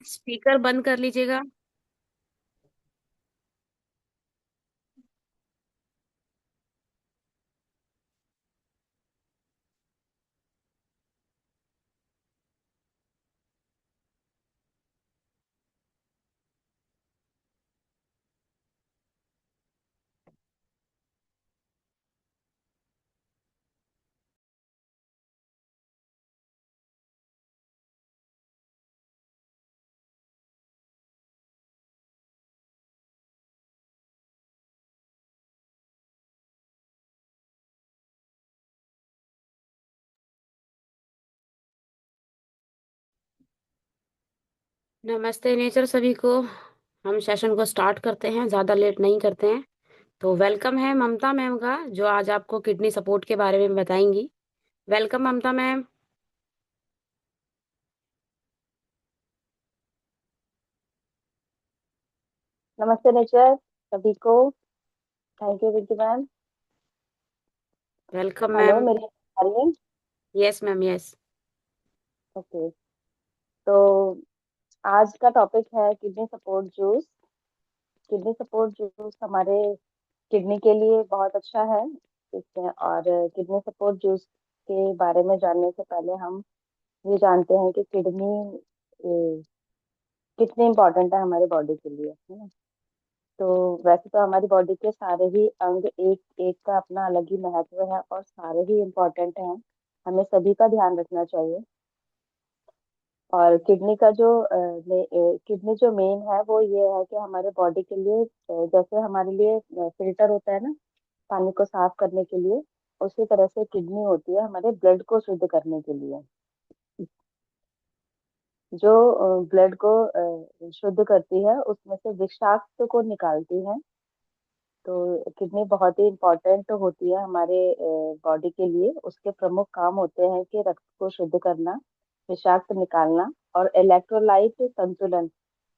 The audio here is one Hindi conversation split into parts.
स्पीकर बंद कर लीजिएगा। नमस्ते नेचर सभी को। हम सेशन को स्टार्ट करते हैं, ज़्यादा लेट नहीं करते हैं। तो वेलकम है ममता मैम का, जो आज आपको किडनी सपोर्ट के बारे में बताएंगी। वेलकम ममता मैम। नमस्ते नेचर सभी को। Thank you Vicky ma'am. Welcome hello, ma'am. मेरी आ रही है? Yes ma'am, yes. ओके। तो आज का टॉपिक है kidney support juice. Kidney support juice हमारे किडनी के लिए बहुत अच्छा है। इसमें और किडनी सपोर्ट जूस के बारे में जानने से पहले हम ये जानते हैं कि किडनी कितनी इम्पोर्टेंट है हमारे बॉडी के लिए, है ना। तो वैसे तो हमारी बॉडी के सारे ही अंग एक एक का अपना अलग ही महत्व है और सारे ही इम्पोर्टेंट हैं। हमें सभी का ध्यान रखना चाहिए। और किडनी का जो किडनी जो मेन है वो ये है कि हमारे बॉडी के लिए जैसे हमारे लिए फिल्टर होता है ना पानी को साफ करने के लिए, उसी तरह से किडनी होती है हमारे ब्लड को शुद्ध करने के लिए। जो ब्लड को शुद्ध करती है उसमें से विषाक्त को निकालती है। तो किडनी बहुत ही इम्पोर्टेंट होती है हमारे बॉडी के लिए। उसके प्रमुख काम होते हैं कि रक्त को शुद्ध करना, विषाक्त निकालना और इलेक्ट्रोलाइट संतुलन,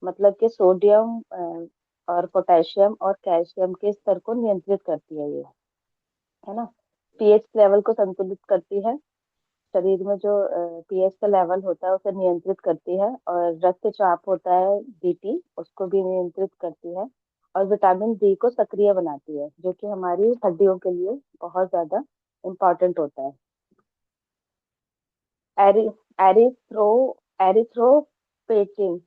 मतलब कि सोडियम और पोटेशियम और कैल्शियम के स्तर को नियंत्रित करती है ये, है ना। पीएच लेवल को संतुलित करती है। शरीर में जो पीएच का लेवल होता है उसे नियंत्रित करती है। और रक्तचाप होता है बीपी, उसको भी नियंत्रित करती है। और विटामिन डी को सक्रिय बनाती है, जो कि हमारी हड्डियों के लिए बहुत ज्यादा इम्पोर्टेंट होता है। एरी एरिथ्रो एरिथ्रोपेटिन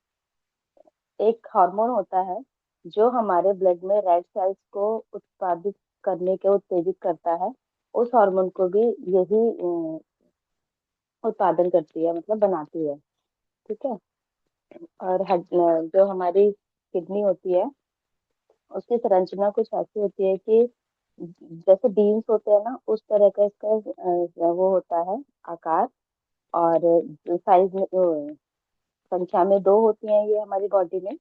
एक हार्मोन होता है जो हमारे ब्लड में रेड सेल्स को उत्पादित करने के उत्तेजित करता है। उस हार्मोन को भी यही उत्पादन करती है, मतलब बनाती है। ठीक है। और जो हमारी किडनी होती है उसकी संरचना कुछ ऐसी होती है कि जैसे बीन्स होते हैं ना उस तरह का इसका वो होता है आकार। और साइज में संख्या में दो होती हैं ये हमारी बॉडी में।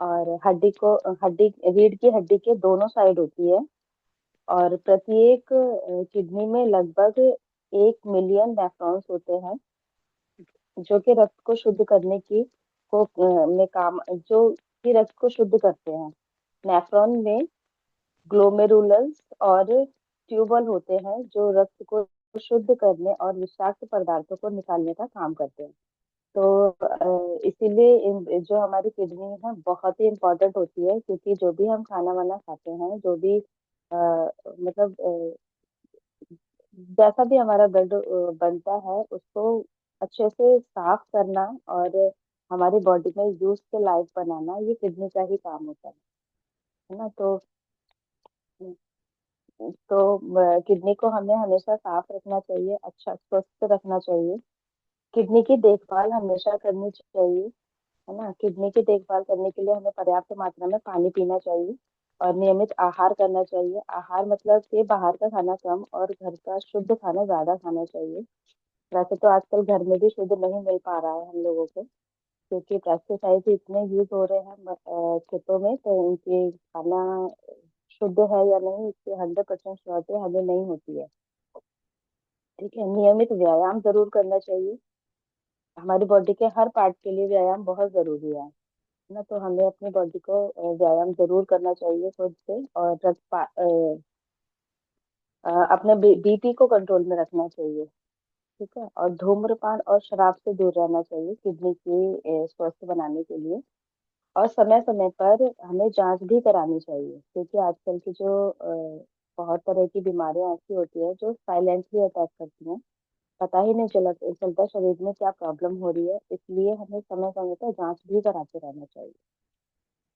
और हड्डी रीढ़ की हड्डी के दोनों साइड होती है। और प्रत्येक किडनी में लगभग 1 मिलियन नेफ्रॉन्स होते हैं, जो कि रक्त को शुद्ध करने की को में काम जो कि रक्त को शुद्ध करते हैं। नेफ्रॉन में ग्लोमेरुलस और ट्यूबल होते हैं जो रक्त को शुद्ध करने और विषाक्त पदार्थों को निकालने का काम करते हैं। तो इसीलिए जो हमारी किडनी है बहुत ही इम्पोर्टेंट होती है, क्योंकि जो भी हम खाना वाना खाते हैं, जो भी मतलब जैसा भी हमारा ब्लड बनता है उसको अच्छे से साफ करना और हमारी बॉडी में यूज के लायक बनाना, ये किडनी का ही काम होता है ना। तो किडनी को हमें हमेशा साफ रखना चाहिए, अच्छा स्वस्थ रखना चाहिए। किडनी की देखभाल हमेशा करनी चाहिए, है ना। किडनी की देखभाल करने के लिए हमें पर्याप्त मात्रा में पानी पीना चाहिए और नियमित आहार करना चाहिए। आहार मतलब कि बाहर का खाना कम और घर का शुद्ध खाना ज्यादा खाना चाहिए। वैसे तो आजकल घर में भी शुद्ध नहीं मिल पा रहा है हम लोगों को, क्योंकि पेस्टिसाइड इतने यूज हो रहे हैं खेतों में, तो इनके खाना शुद्ध है या नहीं इसकी 100% श्योरिटी हमें नहीं होती है। ठीक है। नियमित व्यायाम जरूर करना चाहिए। हमारी बॉडी के हर पार्ट के लिए व्यायाम बहुत जरूरी है ना। तो हमें अपनी बॉडी को व्यायाम जरूर करना चाहिए खुद से। और अपने बीपी को कंट्रोल में रखना चाहिए। ठीक है। और धूम्रपान और शराब से दूर रहना चाहिए किडनी की स्वस्थ बनाने के लिए। और समय समय पर हमें जांच भी करानी चाहिए, क्योंकि आजकल की जो बहुत तरह की बीमारियां ऐसी होती है जो साइलेंटली अटैक करती हैं। पता ही नहीं चलता शरीर में क्या प्रॉब्लम हो रही है, इसलिए हमें समय समय पर जांच भी कराते रहना चाहिए।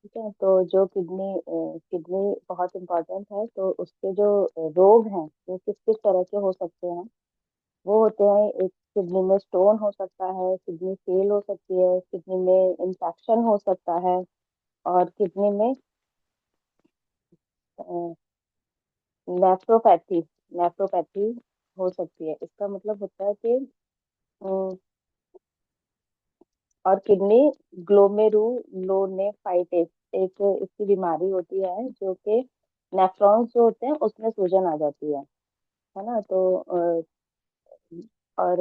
ठीक है। तो जो किडनी बहुत इम्पोर्टेंट है, तो उसके जो रोग हैं वो किस किस तरह के हो सकते हैं। वो होते हैं, एक किडनी में स्टोन हो सकता है, किडनी फेल हो सकती है, किडनी में इंफेक्शन हो सकता है, और किडनी में नेफ्रोपैथी नेफ्रोपैथी हो सकती है। इसका मतलब होता है कि अम, और किडनी ग्लोमेरुलोनेफ्राइटिस एक इसकी बीमारी होती है, जो कि नेफ्रॉन्स जो होते हैं उसमें सूजन आ जाती है ना। तो और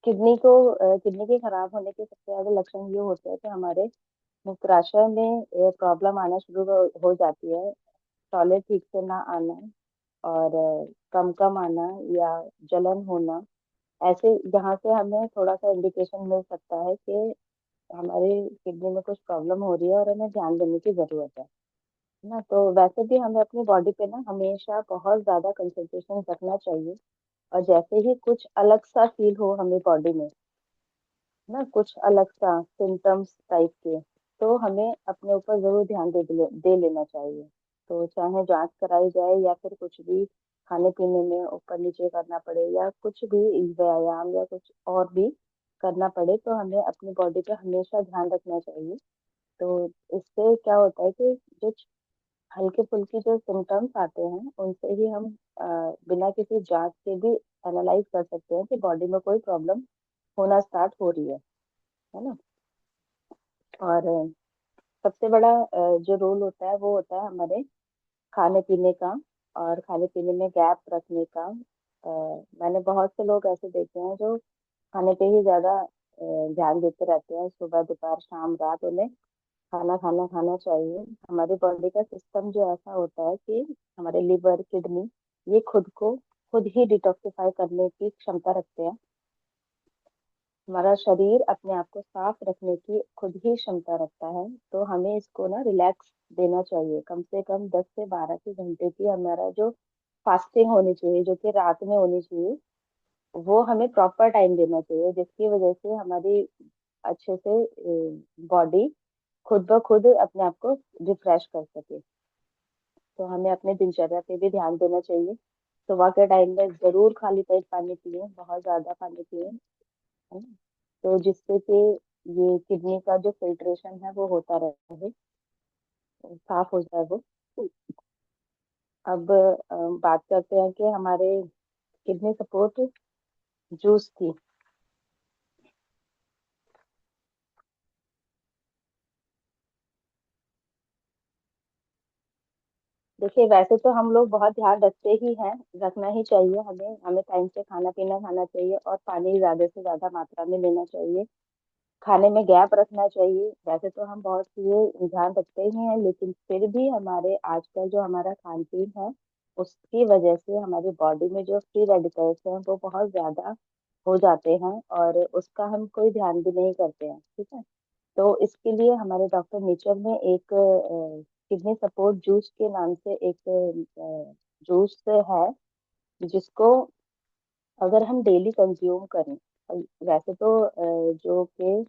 किडनी के खराब होने के सबसे ज्यादा लक्षण ये होते हैं कि हमारे मूत्राशय में प्रॉब्लम आना शुरू हो जाती है। टॉयलेट ठीक से ना आना, और कम कम आना, या जलन होना। ऐसे यहाँ से हमें थोड़ा सा इंडिकेशन मिल सकता है कि हमारे किडनी में कुछ प्रॉब्लम हो रही है और हमें ध्यान देने की जरूरत है ना। तो वैसे भी हमें अपनी बॉडी पे ना हमेशा बहुत ज्यादा कंसंट्रेशन रखना चाहिए। और जैसे ही कुछ अलग सा फील हो हमें बॉडी में ना, कुछ अलग सा सिम्टम्स टाइप के, तो हमें अपने ऊपर जरूर ध्यान दे लेना चाहिए। तो चाहे जांच कराई जाए या फिर कुछ भी खाने पीने में ऊपर नीचे करना पड़े, या कुछ भी व्यायाम या कुछ और भी करना पड़े, तो हमें अपनी बॉडी पे हमेशा ध्यान रखना चाहिए। तो इससे क्या होता है कि जो हल्के फुल्के जो सिम्टम्स आते हैं उनसे ही हम बिना किसी जांच के भी एनालाइज कर सकते हैं कि बॉडी में कोई प्रॉब्लम होना स्टार्ट हो रही है ना। और सबसे बड़ा जो रोल होता है वो होता है हमारे खाने पीने का, और खाने पीने में गैप रखने का। मैंने बहुत से लोग ऐसे देखे हैं जो खाने पे ही ज्यादा ध्यान देते रहते हैं, सुबह दोपहर शाम रात उन्हें खाना खाना खाना चाहिए। हमारी बॉडी का सिस्टम जो ऐसा होता है कि हमारे लिवर किडनी ये खुद ही डिटॉक्सिफाई करने की क्षमता रखते हैं। हमारा शरीर अपने आप को साफ रखने की खुद ही क्षमता रखता है। तो हमें इसको ना रिलैक्स देना चाहिए। कम से कम 10 से 12 के घंटे की हमारा जो फास्टिंग होनी चाहिए, जो कि रात में होनी चाहिए, वो हमें प्रॉपर टाइम देना चाहिए, जिसकी वजह से हमारी अच्छे से बॉडी खुद ब खुद अपने आप को रिफ्रेश कर सके। तो हमें अपने दिनचर्या पे भी ध्यान देना चाहिए। सुबह के टाइम में जरूर खाली पेट पानी पिए, बहुत ज्यादा पानी पिए, है ना। तो जिससे कि ये किडनी का जो फिल्ट्रेशन है वो होता रहे, साफ हो जाए वो। अब बात करते हैं कि हमारे किडनी सपोर्ट जूस की। देखिए, वैसे तो हम लोग बहुत ध्यान रखते ही हैं, रखना ही चाहिए। हमें हमें टाइम से खाना पीना खाना चाहिए, और पानी ज्यादा से ज्यादा मात्रा में लेना चाहिए। खाने में गैप रखना चाहिए। वैसे तो हम बहुत चीजें ध्यान रखते ही हैं, लेकिन फिर भी हमारे आजकल जो हमारा खान पीन है उसकी वजह से हमारी बॉडी में जो फ्री रेडिकल्स हैं वो बहुत ज्यादा हो जाते हैं, और उसका हम कोई ध्यान भी नहीं करते हैं। ठीक है। तो इसके लिए हमारे डॉक्टर नेचर में एक किडनी सपोर्ट जूस के नाम से एक जूस है, जिसको अगर हम डेली कंज्यूम करें, वैसे तो जो कि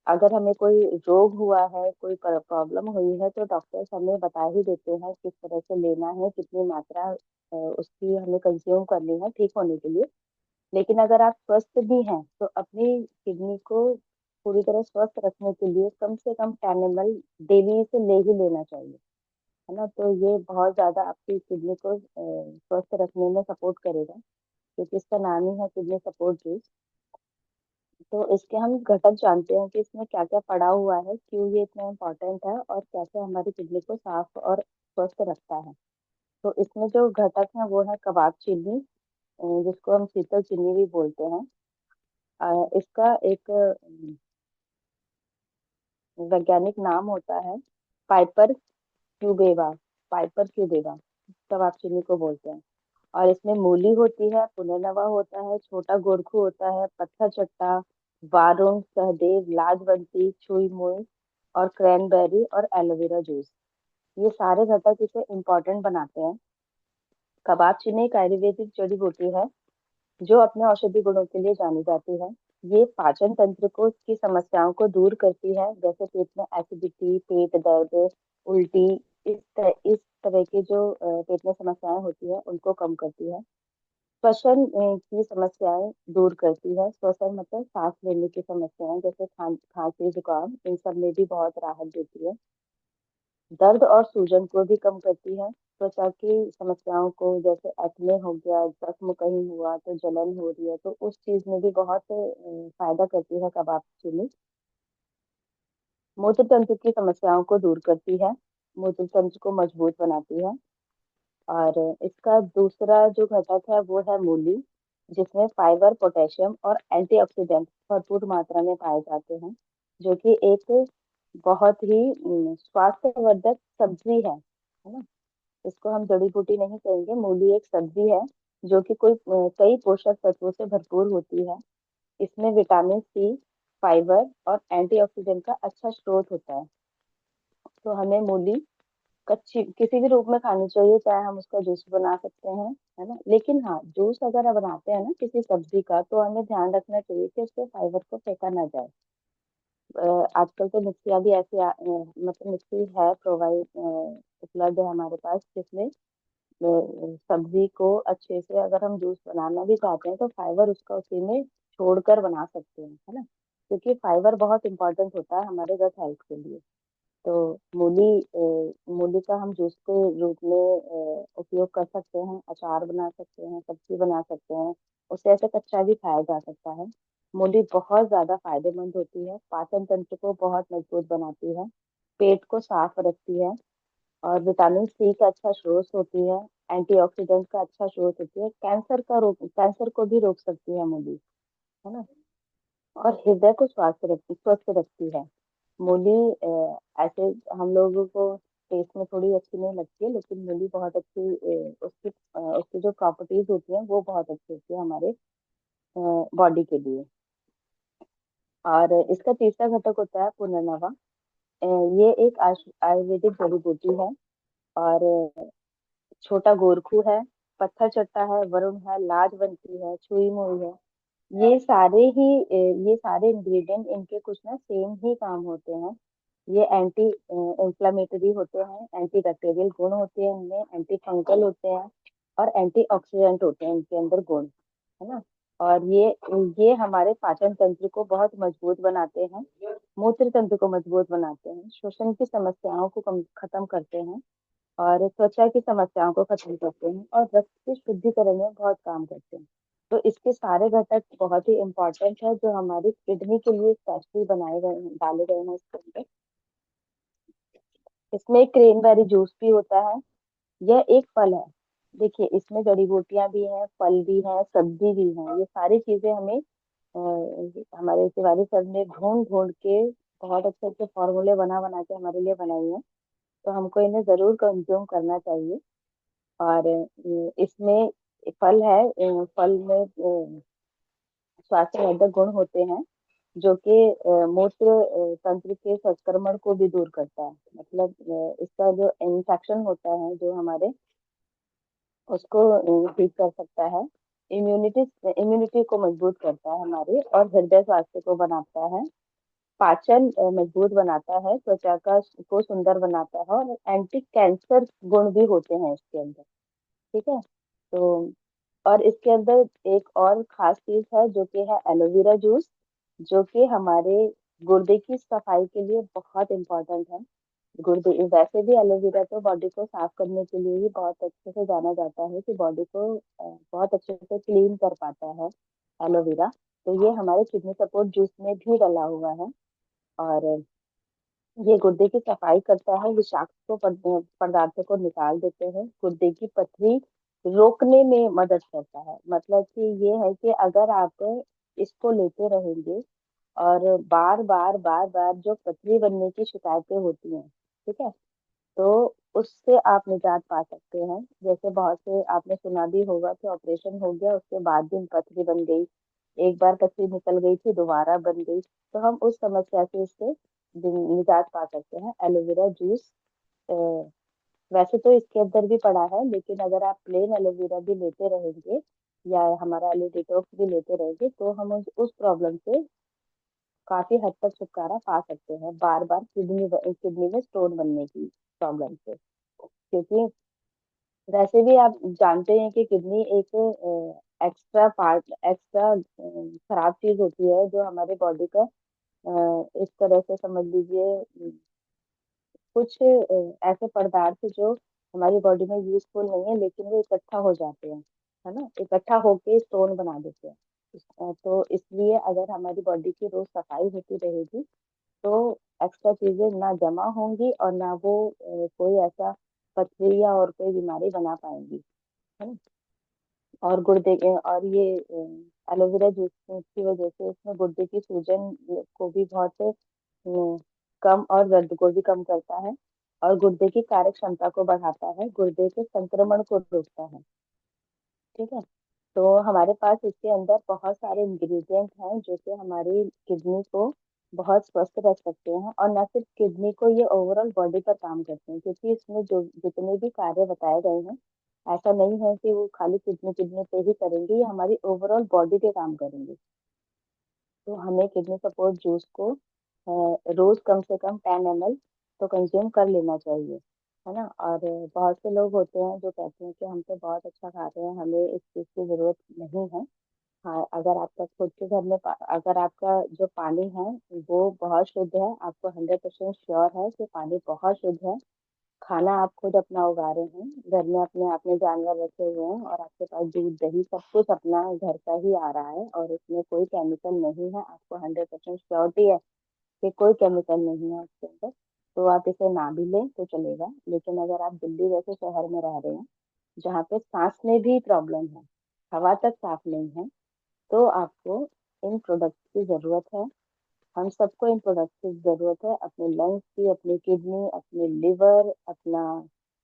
अगर हमें कोई रोग हुआ है, कोई प्रॉब्लम हुई है, तो डॉक्टर्स हमें बता ही देते हैं किस तरह से लेना है, कितनी मात्रा उसकी हमें कंज्यूम करनी है ठीक होने के लिए। लेकिन अगर आप स्वस्थ भी हैं तो अपनी किडनी को पूरी तरह स्वस्थ रखने के लिए कम से कम 10 ml डेली से ले ही लेना चाहिए, है ना। तो ये बहुत ज्यादा आपकी किडनी को स्वस्थ रखने में सपोर्ट करेगा, क्योंकि इसका नाम ही है किडनी सपोर्ट जूस। तो इसके हम घटक जानते हैं कि इसमें क्या क्या पड़ा हुआ है, क्यों ये इतना इम्पोर्टेंट है, और कैसे हमारी किडनी को साफ और स्वस्थ रखता है। तो इसमें जो घटक हैं वो है कबाब चीनी, जिसको हम शीतल चीनी भी बोलते हैं। इसका एक वैज्ञानिक नाम होता है पाइपर क्यूबेवा। पाइपर क्यूबेवा कबाब चीनी को बोलते हैं। और इसमें मूली होती है, पुनर्नवा होता है, छोटा गोरखू होता है, पत्थर चट्टा, वारुंग, सहदेव, लाजवंती, छुई मुई और क्रैनबेरी और एलोवेरा जूस। ये सारे घटक इसे इम्पोर्टेंट बनाते हैं। कबाब चीनी एक आयुर्वेदिक जड़ी बूटी है जो अपने औषधि गुणों के लिए जानी जाती है। ये पाचन तंत्र को की समस्याओं को दूर करती है, जैसे पेट में एसिडिटी, पेट दर्द, उल्टी, इस तरह की जो पेट में समस्याएं होती है उनको कम करती है। श्वसन की समस्याएं दूर करती है। श्वसन मतलब सांस लेने की समस्याएं, जैसे खांसी जुकाम, इन सब में भी बहुत राहत देती है। दर्द और सूजन को भी कम करती है। त्वचा की समस्याओं को, जैसे एक्ने हो गया, जख्म कहीं हुआ तो जलन हो रही है, तो उस चीज में भी बहुत फायदा करती है कबाब चीनी। मूत्र तंत्र की समस्याओं को दूर करती है, मूत्र तंत्र को मजबूत बनाती है। और इसका दूसरा जो घटक है वो है मूली, जिसमें फाइबर, पोटेशियम और एंटीऑक्सीडेंट भरपूर मात्रा में पाए जाते हैं, जो कि एक बहुत ही स्वास्थ्यवर्धक सब्जी है ना। इसको हम जड़ी बूटी नहीं कहेंगे, मूली एक सब्जी है जो कि कई पोषक तत्वों से भरपूर होती है। इसमें विटामिन सी, फाइबर और एंटीऑक्सीडेंट का अच्छा स्रोत होता है। तो हमें मूली कच्ची किसी भी रूप में खानी चाहिए, चाहे हम उसका जूस बना सकते हैं, है ना। लेकिन हाँ, जूस अगर हम बनाते हैं ना किसी सब्जी का, तो हमें ध्यान रखना चाहिए कि उसके फाइबर को फेंका ना जाए। आजकल तो मिक्सियाँ भी मतलब मिक्सी है प्रोवाइड उपलब्ध है हमारे पास, जिसमें सब्जी को अच्छे से अगर हम जूस बनाना भी चाहते हैं तो फाइबर उसका उसी में छोड़कर बना सकते हैं, है ना। क्योंकि फाइबर बहुत इंपॉर्टेंट होता है हमारे गट हेल्थ के लिए। तो मूली का हम जूस के रूप में उपयोग कर सकते हैं, अचार बना सकते हैं, सब्जी बना सकते हैं। उसे ऐसे कच्चा भी खाया जा सकता है। मूली बहुत ज्यादा फायदेमंद होती है, पाचन तंत्र को बहुत मजबूत बनाती है, पेट को साफ रखती है, और विटामिन सी का अच्छा स्रोत होती है, एंटीऑक्सीडेंट का अच्छा स्रोत होती है, कैंसर को भी रोक सकती है मूली, है ना। और हृदय को स्वस्थ रखती है मूली। ऐसे हम लोगों को टेस्ट में थोड़ी अच्छी नहीं लगती है, लेकिन मूली बहुत अच्छी, उसकी जो प्रॉपर्टीज होती हैं वो बहुत अच्छी होती है हमारे बॉडी के लिए। और इसका तीसरा घटक होता है पुनर्नवा। अ, ये एक आयुर्वेदिक जड़ी बूटी है। और छोटा गोरखू है, पत्थर चट्टा है, वरुण है, लाजवंती है, छुई मुई है। ये सारे ही ये सारे इंग्रेडिएंट, इनके कुछ ना सेम ही काम होते हैं। ये एंटी इंफ्लेमेटरी होते हैं, एंटी बैक्टीरियल गुण होते हैं इनमें, एंटी फंगल होते हैं और एंटी ऑक्सीडेंट होते हैं इनके अंदर गुण, है ना। और ये हमारे पाचन तंत्र को बहुत मजबूत बनाते हैं, मूत्र तंत्र को मजबूत बनाते हैं, श्वसन की समस्याओं को खत्म करते हैं, और त्वचा की समस्याओं को खत्म करते हैं, और रक्त के शुद्धिकरण में बहुत काम करते हैं। तो इसके सारे घटक बहुत ही इंपॉर्टेंट है, जो हमारी किडनी के लिए स्पेशली बनाए गए हैं, डाले गए हैं इसके अंदर। इसमें क्रेनबेरी जूस भी होता है। यह एक फल है। देखिए, इसमें जड़ी बूटियां भी हैं, फल भी हैं, सब्जी भी है। ये सारी चीजें हमें हमारे तिवारी सर ने ढूंढ ढूंढ के बहुत अच्छे अच्छे फॉर्मूले बना बना के हमारे लिए बनाई हैं। तो हमको इन्हें जरूर कंज्यूम करना चाहिए। और इसमें फल है, फल में स्वास्थ्यवर्धक गुण होते हैं, जो कि मूत्र तंत्र के संक्रमण को भी दूर करता है। मतलब इसका जो इन्फेक्शन होता है जो हमारे, उसको ठीक कर सकता है। इम्यूनिटी इम्यूनिटी को मजबूत करता है हमारे, और हृदय स्वास्थ्य को बनाता है। पाचन मजबूत बनाता है, त्वचा को सुंदर बनाता है, और एंटी कैंसर गुण भी होते हैं इसके अंदर। ठीक है। तो और इसके अंदर एक और खास चीज है जो कि है एलोवेरा जूस, जो कि हमारे गुर्दे की सफाई के लिए बहुत इंपॉर्टेंट है। गुर्दे वैसे भी एलोवेरा तो बॉडी को साफ करने के लिए ही बहुत अच्छे से जाना जाता है, कि बॉडी को बहुत अच्छे से क्लीन कर पाता है एलोवेरा। तो ये हमारे किडनी सपोर्ट जूस में भी डला हुआ है। और ये गुर्दे की सफाई करता है, विषाक्त पदार्थों को निकाल देते हैं, गुर्दे की पथरी रोकने में मदद करता है। मतलब कि ये है कि अगर आप इसको लेते रहेंगे, और बार बार जो पथरी बनने की शिकायतें होती हैं, ठीक है, तो उससे आप निजात पा सकते हैं। जैसे बहुत से आपने सुना भी होगा कि ऑपरेशन हो गया, उसके बाद भी पथरी बन गई, एक बार पथरी निकल गई थी दोबारा बन गई, तो हम उस समस्या से इससे निजात पा सकते हैं। एलोवेरा जूस वैसे तो इसके अंदर भी पड़ा है, लेकिन अगर आप प्लेन एलोवेरा भी लेते रहेंगे या हमारा एलो डिटॉक्स भी लेते रहेंगे, तो हम उस प्रॉब्लम से काफी हद तक छुटकारा पा सकते हैं, बार बार किडनी में स्टोन बनने की प्रॉब्लम से। क्योंकि वैसे भी आप जानते हैं कि किडनी एक एक्स्ट्रा पार्ट, एक्स्ट्रा खराब चीज होती है, जो हमारे बॉडी का इस तरह से समझ लीजिए कुछ ऐसे पदार्थ जो हमारी बॉडी में यूजफुल नहीं है, लेकिन वो इकट्ठा हो जाते हैं, है ना, इकट्ठा होके स्टोन बना देते हैं। तो इसलिए अगर हमारी बॉडी की रोज सफाई होती रहेगी, तो एक्स्ट्रा चीजें ना जमा होंगी और ना वो कोई ऐसा पथरी या और कोई बीमारी बना पाएंगी, है ना। और और ये एलोवेरा जूस की वजह से इसमें गुर्दे की सूजन को भी बहुत कम, और दर्द को भी कम करता है, और गुर्दे की कार्य क्षमता को बढ़ाता है, गुर्दे के संक्रमण को रोकता है। ठीक है। तो हमारे पास इसके अंदर बहुत सारे इंग्रेडिएंट हैं जो कि हमारी किडनी को बहुत स्वस्थ रख सकते हैं, और न सिर्फ किडनी को, ये ओवरऑल बॉडी पर काम करते हैं, क्योंकि इसमें जो जितने भी कार्य बताए गए हैं, ऐसा नहीं है कि वो खाली किडनी किडनी पे ही करेंगे, ये हमारी ओवरऑल बॉडी पे काम करेंगे। तो हमें किडनी सपोर्ट जूस को रोज कम से कम 10 ml तो कंज्यूम कर लेना चाहिए, है ना। और बहुत से लोग होते हैं जो कहते हैं कि हम तो बहुत अच्छा खा रहे हैं, हमें इस चीज की जरूरत नहीं है। हाँ, अगर आपका खुद के घर में अगर आपका जो पानी है वो बहुत शुद्ध है, आपको 100% श्योर है कि पानी बहुत शुद्ध है, खाना आप खुद अपना उगा रहे हैं, घर में अपने आपने जानवर रखे हुए हैं, और आपके पास दूध दही सब कुछ अपना घर का ही आ रहा है, और उसमें कोई केमिकल नहीं है, आपको 100% श्योरिटी है कि कोई केमिकल नहीं है उसके अंदर, तो आप इसे ना भी लें तो चलेगा। लेकिन अगर आप दिल्ली जैसे शहर में रह रहे हैं, जहाँ पे सांस में भी प्रॉब्लम है, हवा तक साफ नहीं है, तो आपको इन प्रोडक्ट्स की जरूरत है। हम सबको इन प्रोडक्ट्स की जरूरत है, अपने लंग्स की, अपनी किडनी, अपने लिवर, अपना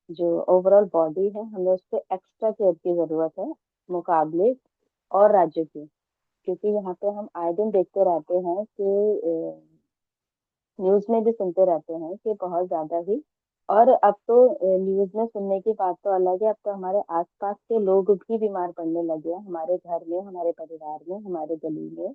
जो ओवरऑल बॉडी है, हमें उस पर एक्स्ट्रा केयर की जरूरत है मुकाबले और राज्यों की। क्योंकि यहाँ पे हम आए दिन देखते रहते हैं कि न्यूज में भी सुनते रहते हैं कि बहुत ज्यादा ही, और अब तो न्यूज में सुनने की बात तो अलग है, अब तो हमारे आसपास के लोग भी बीमार पड़ने लगे हैं, हमारे घर में, हमारे परिवार में, हमारे गली में,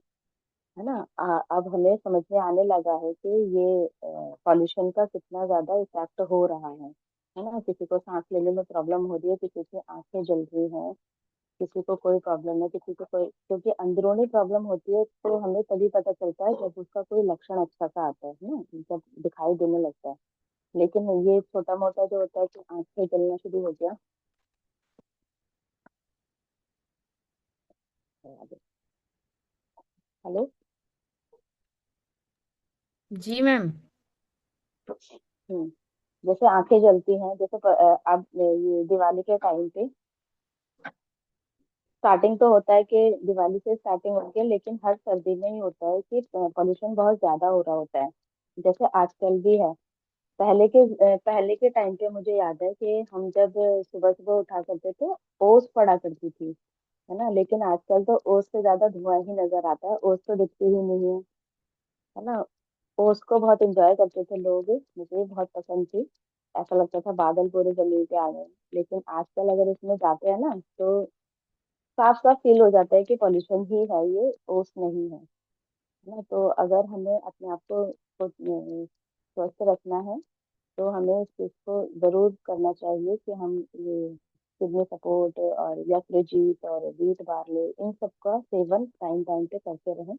है ना। अब हमें समझ में आने लगा है कि ये पॉल्यूशन का कितना ज्यादा इफेक्ट हो रहा है ना। किसी को सांस लेने में प्रॉब्लम हो रही है, किसी की आंखें जल रही हैं, किसी को कोई प्रॉब्लम है, किसी को कोई, क्योंकि अंदरूनी प्रॉब्लम होती है तो हमें तभी पता चलता है जब उसका कोई लक्षण अच्छा सा आता है ना, जब दिखाई देने लगता है। लेकिन ये छोटा मोटा जो होता है कि आंखें जलना शुरू हो गया। हेलो। जी मैम। हम्म। जैसे आंखें जलती हैं, जैसे अब ये दिवाली के टाइम पे स्टार्टिंग तो होता है कि दिवाली से स्टार्टिंग होती है, लेकिन हर सर्दी में ही होता है कि पोल्यूशन बहुत ज्यादा हो रहा होता है, जैसे आजकल भी है। पहले के टाइम पे मुझे याद है कि हम जब सुबह सुबह उठा करते थे, ओस पड़ा करती थी, है ना। लेकिन आजकल तो ओस से ज्यादा धुआं ही नजर आता है, ओस तो दिखती ही नहीं है ना। ओस को बहुत एंजॉय करते थे लोग, मुझे भी बहुत पसंद थी, ऐसा लगता था बादल पूरे जमीन पे आ गए। लेकिन आजकल अगर इसमें जाते हैं ना, तो साफ साफ फील हो जाता है कि पॉल्यूशन ही है, ये ओस नहीं है ना। तो अगर हमें अपने आप को स्वस्थ रखना है, तो हमें इस चीज को जरूर करना चाहिए कि हम ये किडनी सपोर्ट और यकृत और व्हीट बार्ले इन सब का सेवन टाइम टाइम पे करते रहें,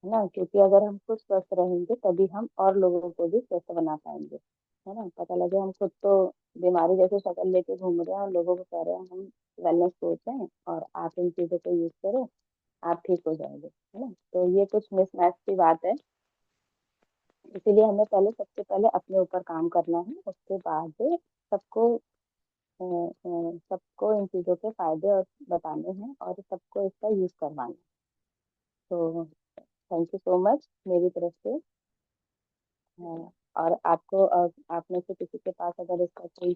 है ना। क्योंकि अगर हम खुद स्वस्थ रहेंगे, तभी हम और लोगों को भी स्वस्थ बना पाएंगे, है ना। पता लगे हम खुद तो बीमारी जैसे शक्ल लेके घूम रहे हैं और लोगों को कह रहे हैं हम वेलनेस कोच हैं, और आप इन चीजों को यूज करो, आप ठीक हो जाएंगे, है ना। तो ये कुछ मिसमैच की बात है। इसीलिए हमें पहले, सबसे पहले अपने ऊपर काम करना है, उसके बाद सबको सबको इन चीजों के फायदे और बताने हैं, और सबको इसका यूज करवाना है। तो थैंक यू सो मच मेरी तरफ से। और आपको आप में से किसी के पास अगर इसका कोई,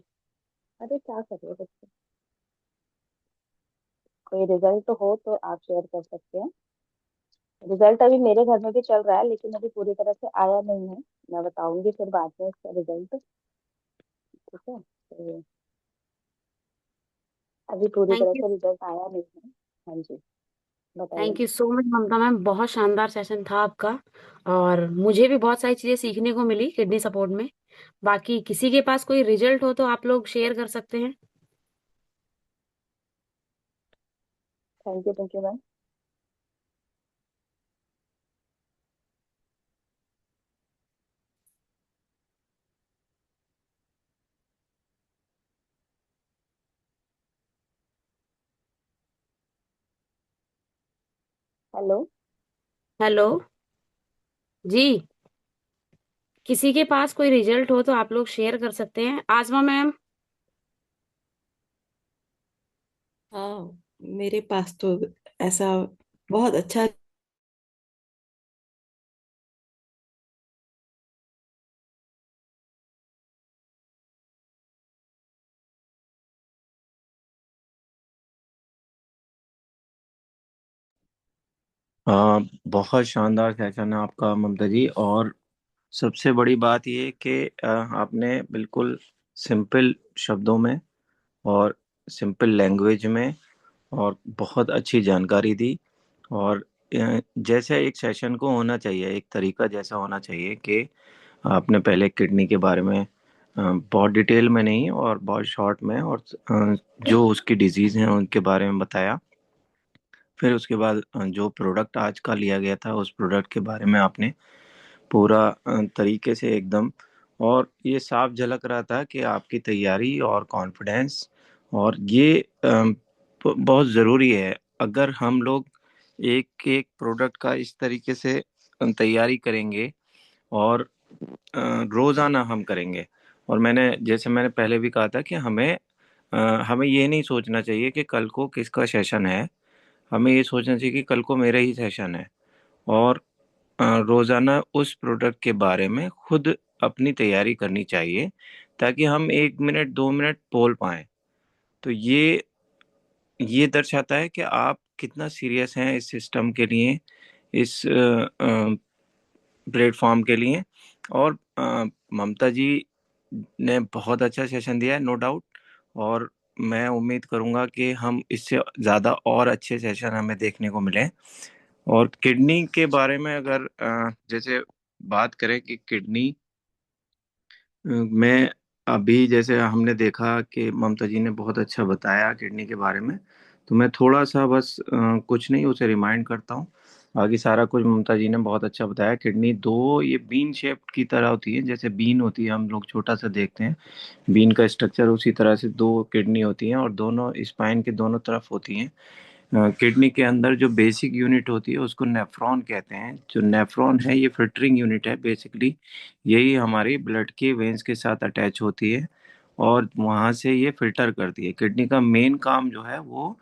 अरे क्या कर रहे हो बच्चे, कोई रिजल्ट हो तो आप शेयर कर सकते हैं। रिजल्ट अभी मेरे घर में भी चल रहा है, लेकिन अभी पूरी तरह से आया नहीं है। मैं बताऊंगी फिर बाद में इसका रिजल्ट। ठीक है, तो अभी पूरी थैंक तरह यू। से रिजल्ट आया नहीं है। हाँ जी, थैंक बताइए। You so much Mamata ma'am, बहुत शानदार सेशन था आपका। और मुझे भी बहुत सारी चीजें सीखने को मिली किडनी सपोर्ट में। बाकी किसी के पास कोई रिजल्ट हो तो आप लोग शेयर कर सकते हैं। Thank you ma'am. Hello. Hello. जी। किसी के पास कोई रिजल्ट हो तो आप लोग शेयर कर सकते हैं। आजमा मैम। हाँ, मेरे पास तो ऐसा बहुत अच्छा। बहुत शानदार सेशन है आपका ममता जी। और सबसे बड़ी बात ये कि आपने बिल्कुल सिंपल शब्दों में और सिंपल लैंग्वेज में और बहुत अच्छी जानकारी दी। और जैसे एक सेशन को होना चाहिए, एक तरीका जैसा होना चाहिए कि आपने पहले किडनी के बारे में बहुत डिटेल में नहीं और बहुत शॉर्ट में, और जो उसकी डिजीज़ हैं उनके बारे में बताया। फिर उसके बाद जो प्रोडक्ट आज का लिया गया था उस प्रोडक्ट के बारे में आपने पूरा तरीके से एकदम, और ये साफ झलक रहा था कि आपकी तैयारी और कॉन्फिडेंस। और ये बहुत ज़रूरी है। अगर हम लोग एक एक प्रोडक्ट का इस तरीके से तैयारी करेंगे और रोज़ाना हम करेंगे। और मैंने पहले भी कहा था कि हमें ये नहीं सोचना चाहिए कि कल को किसका सेशन है। हमें ये सोचना चाहिए कि कल को मेरा ही सेशन है। और रोजाना उस प्रोडक्ट के बारे में खुद अपनी तैयारी करनी चाहिए, ताकि हम 1 मिनट 2 मिनट बोल पाएं। तो ये दर्शाता है कि आप कितना सीरियस हैं इस सिस्टम के लिए, इस प्लेटफॉर्म के लिए। और ममता जी ने बहुत अच्छा सेशन दिया है, नो डाउट। और मैं उम्मीद करूंगा कि हम इससे ज़्यादा और अच्छे सेशन हमें देखने को मिले। और किडनी के बारे में अगर जैसे बात करें कि किडनी में अभी जैसे हमने देखा कि ममता जी ने बहुत अच्छा बताया किडनी के बारे में। तो मैं थोड़ा सा बस कुछ नहीं उसे रिमाइंड करता हूँ। बाकी सारा कुछ ममता जी ने बहुत अच्छा बताया। किडनी दो ये बीन शेप्ड की तरह होती है, जैसे बीन होती है हम लोग छोटा सा देखते हैं बीन का स्ट्रक्चर, उसी तरह से दो किडनी होती हैं और दोनों स्पाइन के दोनों तरफ होती हैं। किडनी के अंदर जो बेसिक यूनिट होती है उसको नेफ्रॉन कहते हैं। जो नेफ्रॉन है ये फिल्टरिंग यूनिट है बेसिकली। यही हमारी ब्लड के वेन्स के साथ अटैच होती है और वहाँ से ये फिल्टर करती है। किडनी का मेन काम जो है वो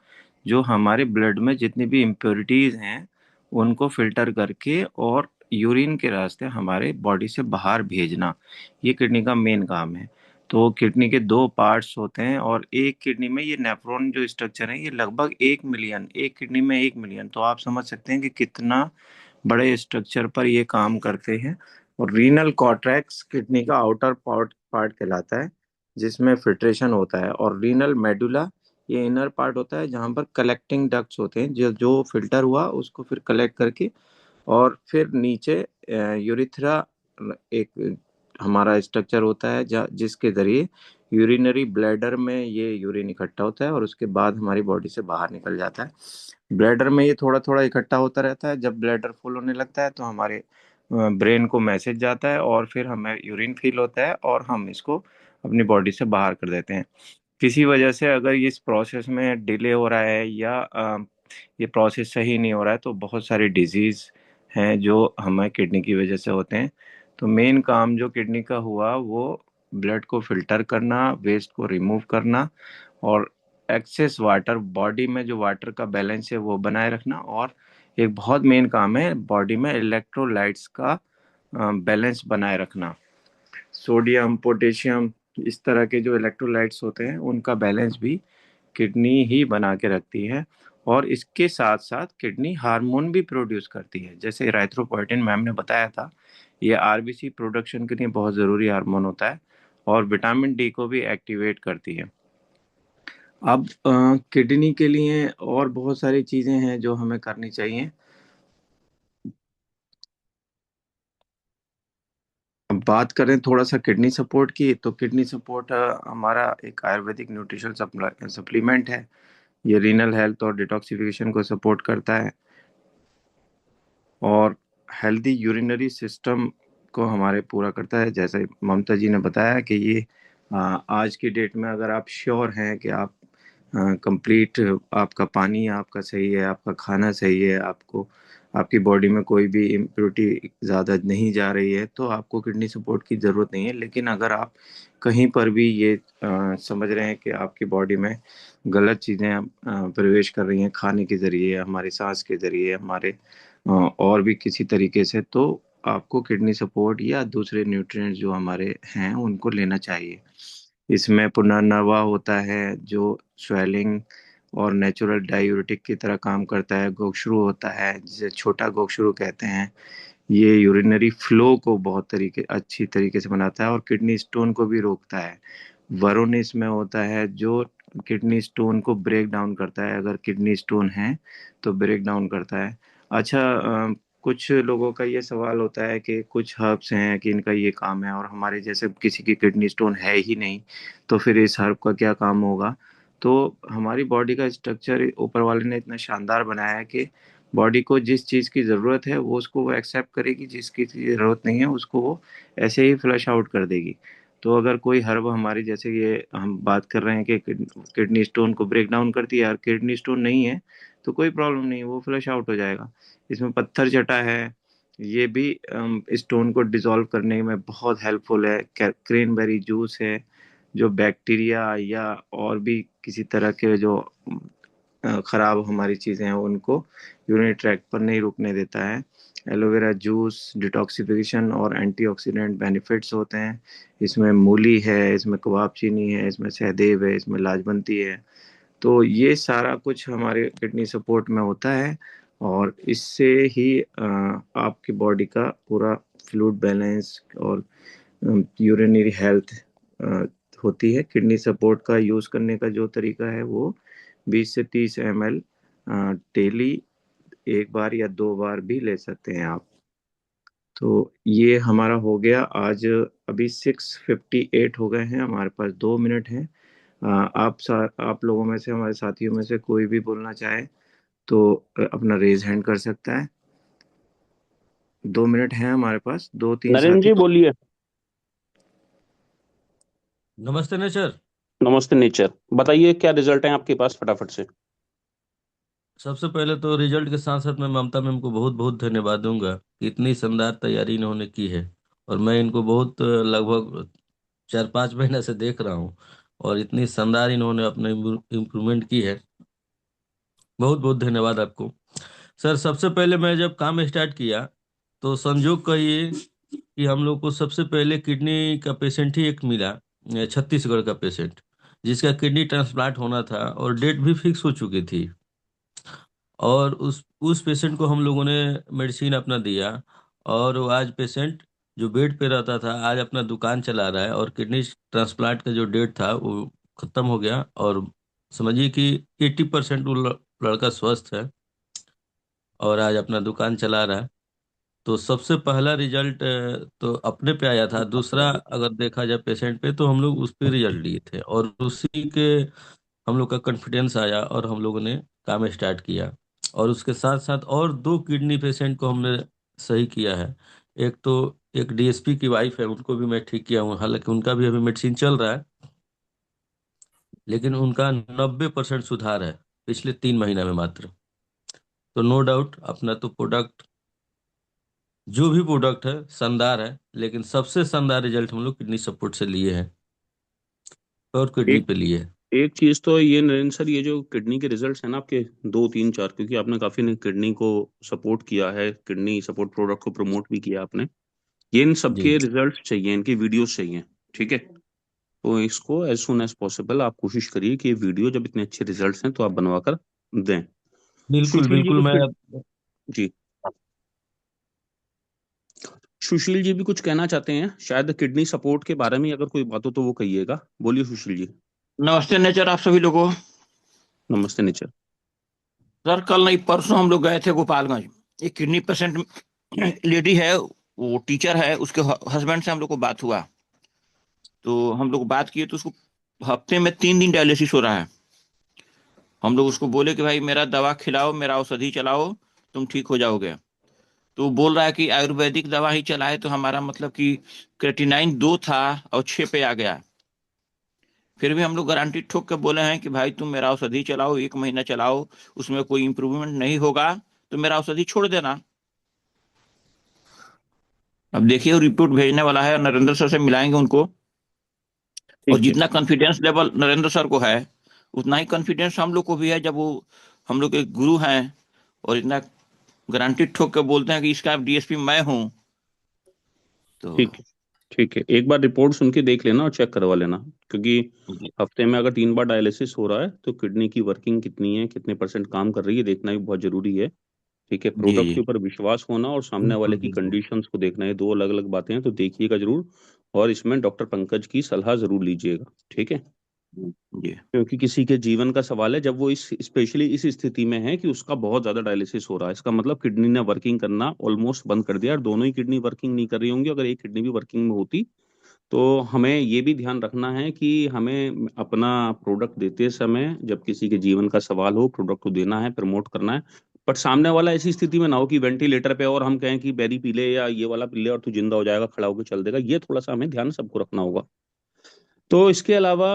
जो हमारे ब्लड में जितनी भी इम्प्योरिटीज हैं उनको फिल्टर करके और यूरिन के रास्ते हमारे बॉडी से बाहर भेजना, ये किडनी का मेन काम है। तो किडनी के दो पार्ट्स होते हैं और एक किडनी में ये नेफ्रॉन जो स्ट्रक्चर है ये लगभग 1 मिलियन, एक किडनी में 1 मिलियन, तो आप समझ सकते हैं कि कितना बड़े स्ट्रक्चर पर ये काम करते हैं। और रीनल कॉर्टेक्स किडनी का आउटर पार्ट पार्ट कहलाता है जिसमें फिल्ट्रेशन होता है। और रीनल मेडुला ये इनर पार्ट होता है जहाँ पर कलेक्टिंग डक्ट्स होते हैं, जो जो फिल्टर हुआ उसको फिर कलेक्ट करके और फिर नीचे यूरिथ्रा एक हमारा स्ट्रक्चर होता है जिसके जरिए यूरिनरी ब्लैडर में ये यूरिन इकट्ठा होता है और उसके बाद हमारी बॉडी से बाहर निकल जाता है। ब्लैडर में ये थोड़ा थोड़ा इकट्ठा होता रहता है। जब ब्लैडर फुल होने लगता है तो हमारे ब्रेन को मैसेज जाता है और फिर हमें यूरिन फील होता है और हम इसको अपनी बॉडी से बाहर कर देते हैं। किसी वजह से अगर इस प्रोसेस में डिले हो रहा है या ये प्रोसेस सही नहीं हो रहा है तो बहुत सारी डिजीज हैं जो हमें किडनी की वजह से होते हैं। तो मेन काम जो किडनी का हुआ वो ब्लड को फिल्टर करना, वेस्ट को रिमूव करना और एक्सेस वाटर बॉडी में जो वाटर का बैलेंस है वो बनाए रखना। और एक बहुत मेन काम है बॉडी में इलेक्ट्रोलाइट्स का बैलेंस बनाए रखना। सोडियम, पोटेशियम, इस तरह के जो इलेक्ट्रोलाइट्स होते हैं उनका बैलेंस भी किडनी ही बना के रखती है। और इसके साथ साथ किडनी हार्मोन भी प्रोड्यूस करती है, जैसे इराइथ्रोपोइटिन मैम ने बताया था, ये आरबीसी प्रोडक्शन के लिए बहुत ज़रूरी हार्मोन होता है, और विटामिन डी को भी एक्टिवेट करती है। अब किडनी के लिए और बहुत सारी चीज़ें हैं जो हमें करनी चाहिए। अब बात करें थोड़ा सा किडनी सपोर्ट की, तो किडनी सपोर्ट हमारा एक आयुर्वेदिक न्यूट्रिशन सप्लीमेंट है। ये रीनल हेल्थ और डिटॉक्सिफिकेशन को सपोर्ट करता है, और हेल्दी यूरिनरी सिस्टम को हमारे पूरा करता है। जैसे ममता जी ने बताया कि ये आज की डेट में अगर आप श्योर हैं कि आप कंप्लीट, आपका पानी आपका सही है, आपका खाना सही है, आपको आपकी बॉडी में कोई भी इम्प्योरिटी ज़्यादा नहीं जा रही है, तो आपको किडनी सपोर्ट की ज़रूरत नहीं है। लेकिन अगर आप कहीं पर भी ये समझ रहे हैं कि आपकी बॉडी में गलत चीज़ें प्रवेश कर रही हैं, खाने के ज़रिए, हमारी सांस के ज़रिए, हमारे और भी किसी तरीके से, तो आपको किडनी सपोर्ट या दूसरे न्यूट्रिएंट्स जो हमारे हैं उनको लेना चाहिए। इसमें पुनर्नवा होता है जो स्वेलिंग और नेचुरल डायूरेटिक की तरह काम करता है। गोक्षरू होता है जिसे छोटा गोक्षरू कहते हैं, ये यूरिनरी फ्लो को बहुत अच्छी तरीके से बनाता है और किडनी स्टोन को भी रोकता है। वरुण इसमें होता है जो किडनी स्टोन को ब्रेक डाउन करता है, अगर किडनी स्टोन है तो ब्रेक डाउन करता है। अच्छा, कुछ लोगों का ये सवाल होता है कि कुछ हर्ब्स हैं कि इनका ये काम है, और हमारे जैसे किसी की किडनी स्टोन है ही नहीं, तो फिर इस हर्ब का क्या काम होगा। तो हमारी बॉडी का स्ट्रक्चर ऊपर वाले ने इतना शानदार बनाया है कि बॉडी को जिस चीज़ की ज़रूरत है वो उसको वो एक्सेप्ट करेगी, जिसकी ज़रूरत नहीं है उसको वो ऐसे ही फ्लश आउट कर देगी। तो अगर कोई हर्ब हमारी, जैसे ये हम बात कर रहे हैं कि किडनी स्टोन को ब्रेक डाउन करती है, और किडनी स्टोन नहीं है तो कोई प्रॉब्लम नहीं, वो फ्लश आउट हो जाएगा। इसमें पत्थर चटा है, ये भी स्टोन को डिसॉल्व करने में बहुत हेल्पफुल है। क्रेनबेरी जूस है जो बैक्टीरिया या और भी किसी तरह के जो खराब हमारी चीज़ें हैं उनको यूरिनरी ट्रैक्ट पर नहीं रुकने देता है। एलोवेरा जूस डिटॉक्सिफिकेशन और एंटीऑक्सीडेंट बेनिफिट्स होते हैं। इसमें मूली है, इसमें कबाब चीनी है, इसमें सहदेव है, इसमें लाजबंती है। तो ये सारा कुछ हमारे किडनी सपोर्ट में होता है, और इससे ही आपकी बॉडी का पूरा फ्लूइड बैलेंस और यूरिनरी हेल्थ होती है। किडनी सपोर्ट का यूज़ करने का जो तरीका है वो 20 से 30 ml डेली, एक बार या दो बार भी ले सकते हैं आप। तो ये हमारा हो गया आज। अभी 6:58 हो गए हैं, हमारे पास 2 मिनट हैं। आप लोगों में से, हमारे साथियों में से कोई भी बोलना चाहे तो अपना रेज हैंड कर सकता है। 2 मिनट हैं हमारे पास, दो तीन नरेंद्र साथी। जी बोलिए। नमस्ते नेचर। नमस्ते नेचर, बताइए क्या रिजल्ट है आपके पास फटाफट से। सबसे पहले तो रिजल्ट के साथ साथ मैं ममता मैम को बहुत बहुत धन्यवाद दूंगा कि इतनी शानदार तैयारी इन्होंने की है। और मैं इनको बहुत लगभग 4-5 महीने से देख रहा हूँ, और इतनी शानदार इन्होंने अपने इम्प्रूवमेंट की है। बहुत बहुत धन्यवाद आपको। सर, सबसे पहले मैं जब काम स्टार्ट किया तो संजोग कहिए कि हम लोग को सबसे पहले किडनी का पेशेंट ही एक मिला, छत्तीसगढ़ का पेशेंट, जिसका किडनी ट्रांसप्लांट होना था और डेट भी फिक्स हो चुकी थी। और उस पेशेंट को हम लोगों ने मेडिसिन अपना दिया, और वो आज पेशेंट जो बेड पे रहता था आज अपना दुकान चला रहा है, और किडनी ट्रांसप्लांट का जो डेट था वो खत्म हो गया। और समझिए कि 80% वो लड़का स्वस्थ है और आज अपना दुकान चला रहा है। तो सबसे पहला रिजल्ट तो अपने पे आया था। दूसरा अगर देखा जाए पेशेंट पे, तो हम लोग उस पे रिजल्ट लिए थे, और उसी के हम लोग का कॉन्फिडेंस आया और हम लोगों ने काम स्टार्ट किया। और उसके साथ साथ और दो किडनी पेशेंट को हमने सही किया है। एक तो एक डीएसपी की वाइफ है, उनको भी मैं ठीक किया हूँ, हालांकि उनका भी अभी मेडिसिन चल रहा है, लेकिन उनका 90% सुधार है पिछले 3 महीना में मात्र। तो नो डाउट अपना तो प्रोडक्ट, जो भी प्रोडक्ट है शानदार है, लेकिन सबसे शानदार रिजल्ट हम लोग किडनी सपोर्ट से लिए हैं और किडनी एक पे लिए हैं। एक चीज तो ये नरेंद्र सर, ये जो किडनी के रिजल्ट्स हैं ना आपके, 2 3 4, क्योंकि आपने काफी ने किडनी को सपोर्ट किया है, किडनी सपोर्ट प्रोडक्ट को प्रमोट भी किया आपने, ये इन जी। सबके रिजल्ट चाहिए, इनकी वीडियोस चाहिए। ठीक है, तो इसको एज सुन एज पॉसिबल आप कोशिश करिए कि ये वीडियो, जब इतने अच्छे रिजल्ट्स हैं तो आप बनवा कर दें। बिल्कुल सुशील जी बिल्कुल। कुछ मैं जी, सुशील जी भी कुछ कहना चाहते हैं शायद किडनी सपोर्ट के बारे में, अगर कोई बात हो तो वो कहिएगा। बोलिए सुशील जी। नमस्ते नेचर, आप सभी लोगों। नमस्ते निचर। सर, कल नहीं परसों हम लोग गए थे गोपालगंज। एक किडनी पेशेंट लेडी है, वो टीचर है, उसके हस्बैंड से हम लोग को बात हुआ। तो हम लोग बात किए तो उसको हफ्ते में 3 दिन डायलिसिस हो रहा है। हम लोग उसको बोले कि भाई मेरा दवा खिलाओ, मेरा औषधि चलाओ, तुम ठीक हो जाओगे। तो वो बोल रहा है कि आयुर्वेदिक दवा ही चलाए तो हमारा मतलब कि क्रेटिनाइन 2 था और 6 पे आ गया। फिर भी हम लोग गारंटी ठोक के बोले हैं कि भाई तुम मेरा औषधि चलाओ, 1 महीना चलाओ, उसमें कोई इंप्रूवमेंट नहीं होगा तो मेरा औषधि छोड़ देना। अब देखिए वो रिपोर्ट भेजने वाला है, नरेंद्र सर से मिलाएंगे उनको। और ठीक है। जितना कॉन्फिडेंस लेवल नरेंद्र सर को है, उतना ही कॉन्फिडेंस हम लोग को भी है, जब वो हम लोग के गुरु हैं और इतना गारंटी ठोक के बोलते हैं कि इसका डीएसपी मैं हूँ। तो ठीक है। ठीक है, एक बार रिपोर्ट सुन के देख लेना और चेक करवा लेना, क्योंकि जी, हफ्ते में अगर 3 बार डायलिसिस हो रहा है तो किडनी की वर्किंग कितनी है, कितने परसेंट काम कर रही है, देखना भी बहुत जरूरी है। ठीक है, जी, प्रोडक्ट जी, के ऊपर विश्वास होना और सामने वाले बिल्कुल की बिल्कुल। कंडीशंस को देखना, ये दो अलग अलग बातें हैं, तो देखिएगा जरूर। और इसमें डॉक्टर पंकज की सलाह जरूर लीजिएगा। ठीक है, जी, क्योंकि किसी के जीवन का सवाल है, जब वो इस स्पेशली इस स्थिति में है कि उसका बहुत ज्यादा डायलिसिस हो रहा है, इसका मतलब किडनी ने वर्किंग करना ऑलमोस्ट बंद कर दिया, और दोनों ही किडनी वर्किंग नहीं कर रही होंगी। अगर एक किडनी भी वर्किंग में होती तो हमें ये भी ध्यान रखना है कि हमें अपना प्रोडक्ट देते समय, जब किसी के जीवन का सवाल हो, प्रोडक्ट को देना है, प्रमोट करना है। बट सामने वाला ऐसी स्थिति में ना हो कि वेंटिलेटर पे और हम कहें कि बेरी पी ले या ये वाला पी ले और तू जिंदा हो जाएगा, खड़ा होकर चल देगा। ये थोड़ा सा हमें ध्यान सबको रखना होगा। तो इसके अलावा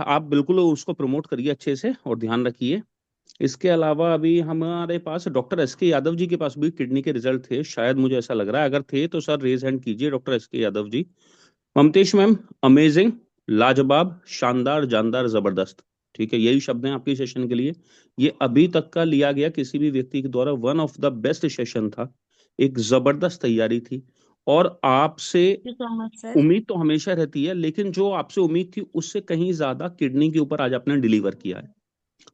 आप बिल्कुल उसको प्रमोट करिए अच्छे से और ध्यान रखिए। इसके अलावा अभी हमारे पास डॉक्टर एस के यादव जी के पास भी किडनी के रिजल्ट थे, शायद मुझे ऐसा लग रहा है। अगर थे तो सर रेज हैंड कीजिए, डॉक्टर एस के यादव जी। ममतेश मैम, अमेजिंग, लाजवाब, शानदार, जानदार, जबरदस्त। ठीक है, यही शब्द हैं आपके सेशन के लिए। ये अभी तक का लिया गया किसी भी व्यक्ति के द्वारा one of the best session था। एक जबरदस्त तैयारी थी। और आपसे यू सो मच सर। उम्मीद तो हमेशा रहती है, लेकिन जो आपसे उम्मीद थी उससे कहीं ज्यादा किडनी के ऊपर आज आपने डिलीवर किया है।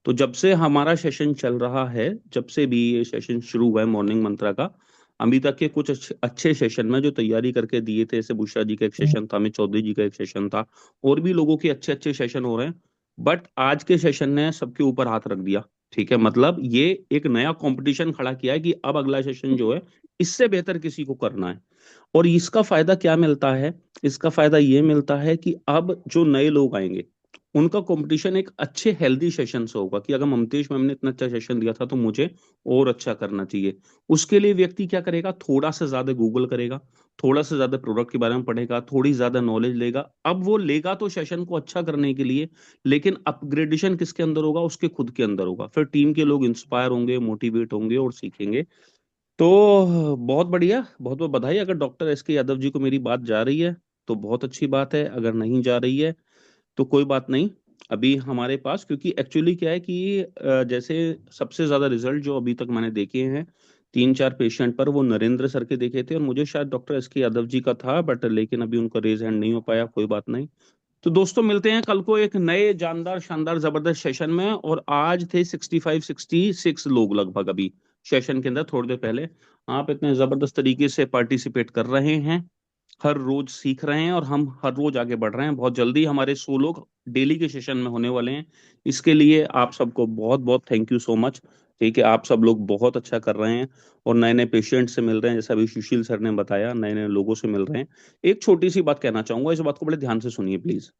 तो जब से हमारा सेशन चल रहा है, जब से भी ये सेशन शुरू हुआ है मॉर्निंग मंत्रा का, अभी तक के कुछ अच्छे अच्छे सेशन में जो तैयारी करके दिए थे, जैसे बुशरा जी का एक सेशन था, अमित चौधरी जी का एक सेशन था, और भी लोगों के अच्छे अच्छे सेशन हो रहे हैं। बट आज के सेशन ने सबके ऊपर हाथ रख दिया। ठीक है, मतलब ये एक नया कंपटीशन खड़ा किया है कि अब अगला सेशन जो है इससे बेहतर किसी को करना है। और इसका फायदा क्या मिलता है? इसका फायदा ये मिलता है कि अब जो नए लोग आएंगे उनका कंपटीशन एक अच्छे हेल्दी सेशन से होगा, कि अगर ममतेश मैम ने इतना अच्छा सेशन दिया था तो मुझे और अच्छा करना चाहिए। उसके लिए व्यक्ति क्या करेगा? थोड़ा सा ज्यादा गूगल करेगा, थोड़ा सा ज्यादा प्रोडक्ट के बारे में पढ़ेगा, थोड़ी ज्यादा नॉलेज लेगा। अब वो लेगा तो सेशन को अच्छा करने के लिए, लेकिन अपग्रेडेशन किसके अंदर होगा? उसके खुद के अंदर होगा। फिर टीम के लोग इंस्पायर होंगे, मोटिवेट होंगे और सीखेंगे। तो बहुत बढ़िया, बहुत बहुत बधाई। अगर डॉक्टर एस के यादव जी को मेरी बात जा रही है तो बहुत अच्छी बात है, अगर नहीं जा रही है तो कोई बात नहीं। अभी हमारे पास, क्योंकि एक्चुअली क्या है कि जैसे सबसे ज्यादा रिजल्ट जो अभी तक मैंने देखे हैं 3 4 पेशेंट पर, वो नरेंद्र सर के देखे थे, और मुझे शायद डॉक्टर एस के यादव जी का था, बट लेकिन अभी उनका रेज हैंड नहीं हो पाया। कोई बात नहीं। तो दोस्तों मिलते हैं कल को एक नए जानदार शानदार जबरदस्त सेशन में। और आज थे 65 66 लोग लगभग अभी सेशन के अंदर, थोड़ी देर पहले। आप इतने जबरदस्त तरीके से पार्टिसिपेट कर रहे हैं, हर रोज सीख रहे हैं, और हम हर रोज आगे बढ़ रहे हैं। बहुत जल्दी हमारे 100 लोग डेली के सेशन में होने वाले हैं। इसके लिए आप सबको बहुत बहुत थैंक यू सो मच। ठीक है, आप सब लोग बहुत अच्छा कर रहे हैं और नए नए पेशेंट से मिल रहे हैं, जैसा अभी सुशील सर ने बताया, नए नए लोगों से मिल रहे हैं। एक छोटी सी बात कहना चाहूंगा, इस बात को बड़े ध्यान से सुनिए प्लीज।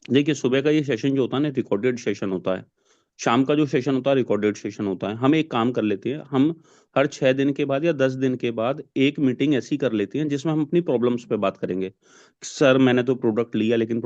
देखिए, सुबह का ये सेशन जो होता है ना, रिकॉर्डेड सेशन होता है। शाम का जो सेशन होता है रिकॉर्डेड सेशन होता है। हम एक काम कर लेते हैं, हम हर 6 दिन के बाद या 10 दिन के बाद एक मीटिंग ऐसी कर लेते हैं जिसमें हम अपनी प्रॉब्लम्स पे बात करेंगे। सर मैंने तो प्रोडक्ट लिया लेकिन